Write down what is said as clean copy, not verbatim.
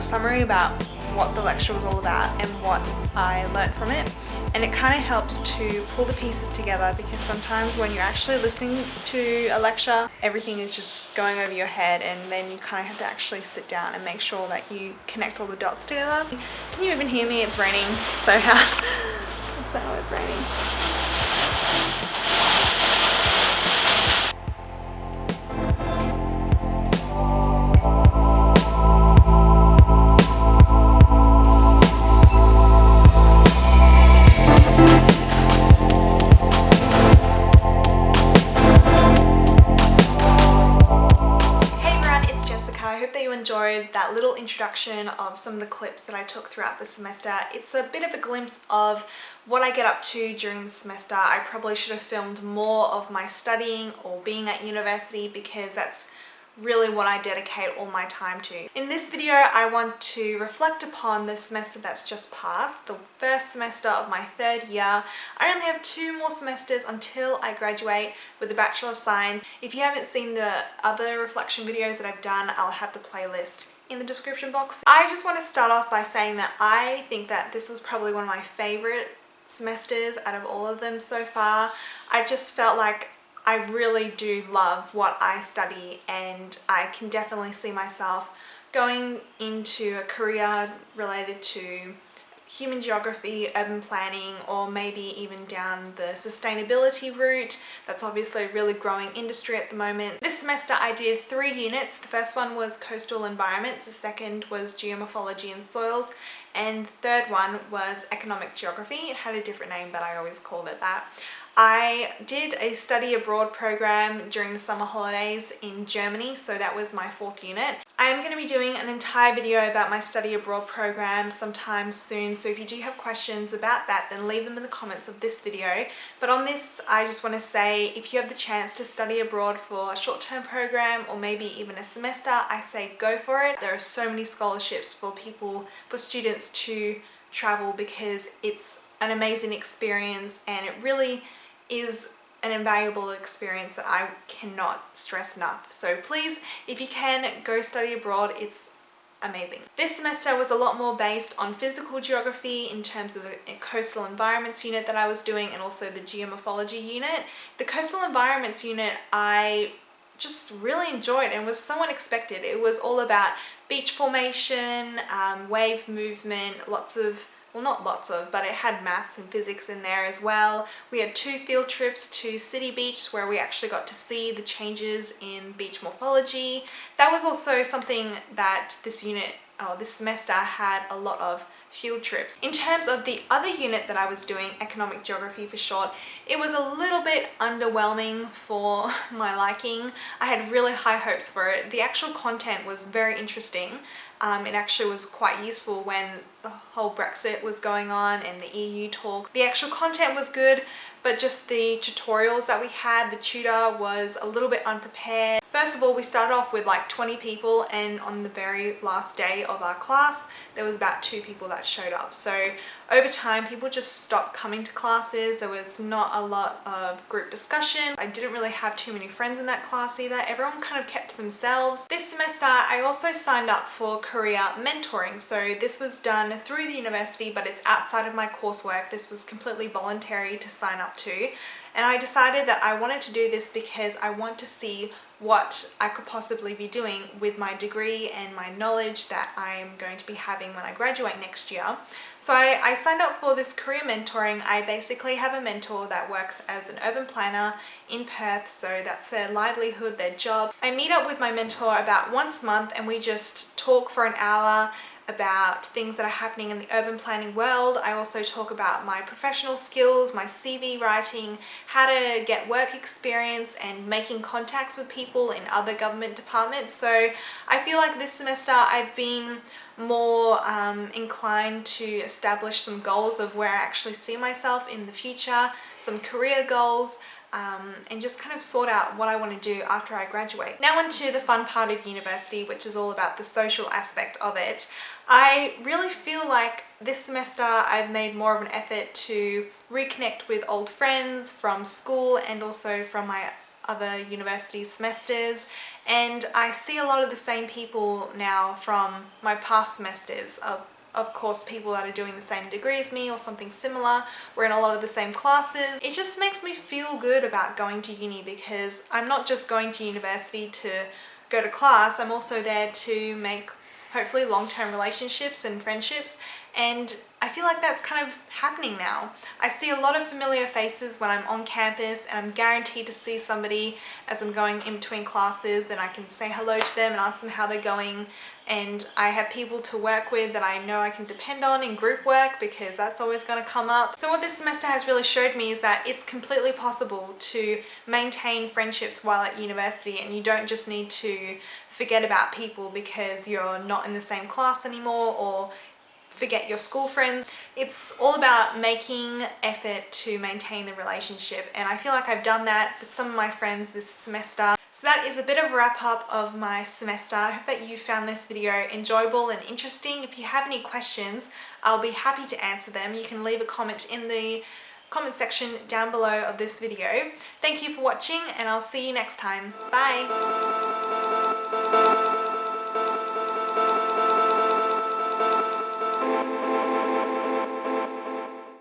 summary about what the lecture was all about and what I learnt from it, and it kind of helps to pull the pieces together, because sometimes when you're actually listening to a lecture, everything is just going over your head, and then you kind of have to actually sit down and make sure that you connect all the dots together. Can you even hear me? It's raining so hard. So it's raining. I hope that you enjoyed that little introduction of some of the clips that I took throughout the semester. It's a bit of a glimpse of what I get up to during the semester. I probably should have filmed more of my studying or being at university, because that's really what I dedicate all my time to. In this video, I want to reflect upon the semester that's just passed, the first semester of my third year. I only have 2 more semesters until I graduate with a Bachelor of Science. If you haven't seen the other reflection videos that I've done, I'll have the playlist in the description box. I just want to start off by saying that I think that this was probably one of my favorite semesters out of all of them so far. I just felt like I really do love what I study, and I can definitely see myself going into a career related to human geography, urban planning, or maybe even down the sustainability route. That's obviously a really growing industry at the moment. This semester I did 3 units. The first one was coastal environments, the second was geomorphology and soils, and the third one was economic geography. It had a different name, but I always called it that. I did a study abroad program during the summer holidays in Germany, so that was my 4th unit. I am going to be doing an entire video about my study abroad program sometime soon, so if you do have questions about that, then leave them in the comments of this video. But on this, I just want to say, if you have the chance to study abroad for a short-term program or maybe even a semester, I say go for it. There are so many scholarships for students to travel, because it's an amazing experience, and it really is an invaluable experience that I cannot stress enough. So please, if you can, go study abroad. It's amazing. This semester was a lot more based on physical geography in terms of the coastal environments unit that I was doing, and also the geomorphology unit. The coastal environments unit I just really enjoyed and was so unexpected. It was all about beach formation, wave movement, well, not lots of, but it had maths and physics in there as well. We had 2 field trips to City Beach, where we actually got to see the changes in beach morphology. That was also something that this semester had a lot of field trips. In terms of the other unit that I was doing, economic geography for short, it was a little bit underwhelming for my liking. I had really high hopes for it. The actual content was very interesting. It actually was quite useful when the whole Brexit was going on and the EU talk. The actual content was good, but just the tutorials that we had, the tutor was a little bit unprepared. First of all, we started off with like 20 people, and on the very last day of our class, there was about 2 people that showed up. So over time, people just stopped coming to classes. There was not a lot of group discussion. I didn't really have too many friends in that class either. Everyone kind of kept to themselves. This semester, I also signed up for career mentoring. So this was done through the university, but it's outside of my coursework. This was completely voluntary to sign up to. And I decided that I wanted to do this because I want to see what I could possibly be doing with my degree and my knowledge that I'm going to be having when I graduate next year. So I signed up for this career mentoring. I basically have a mentor that works as an urban planner in Perth, so that's their livelihood, their job. I meet up with my mentor about once a month, and we just talk for an hour about things that are happening in the urban planning world. I also talk about my professional skills, my CV writing, how to get work experience, and making contacts with people in other government departments. So I feel like this semester I've been more inclined to establish some goals of where I actually see myself in the future, some career goals, and just kind of sort out what I want to do after I graduate. Now onto the fun part of university, which is all about the social aspect of it. I really feel like this semester I've made more of an effort to reconnect with old friends from school and also from my other university semesters, and I see a lot of the same people now from my past semesters. Of course, people that are doing the same degree as me or something similar. We're in a lot of the same classes. It just makes me feel good about going to uni, because I'm not just going to university to go to class, I'm also there to make hopefully long-term relationships and friendships, and I feel like that's kind of happening now. I see a lot of familiar faces when I'm on campus, and I'm guaranteed to see somebody as I'm going in between classes, and I can say hello to them and ask them how they're going. And I have people to work with that I know I can depend on in group work, because that's always going to come up. So what this semester has really showed me is that it's completely possible to maintain friendships while at university, and you don't just need to forget about people because you're not in the same class anymore, or forget your school friends. It's all about making effort to maintain the relationship, and I feel like I've done that with some of my friends this semester. So that is a bit of a wrap up of my semester. I hope that you found this video enjoyable and interesting. If you have any questions, I'll be happy to answer them. You can leave a comment in the comment section down below of this video. Thank you for watching, and I'll see you next time. Bye!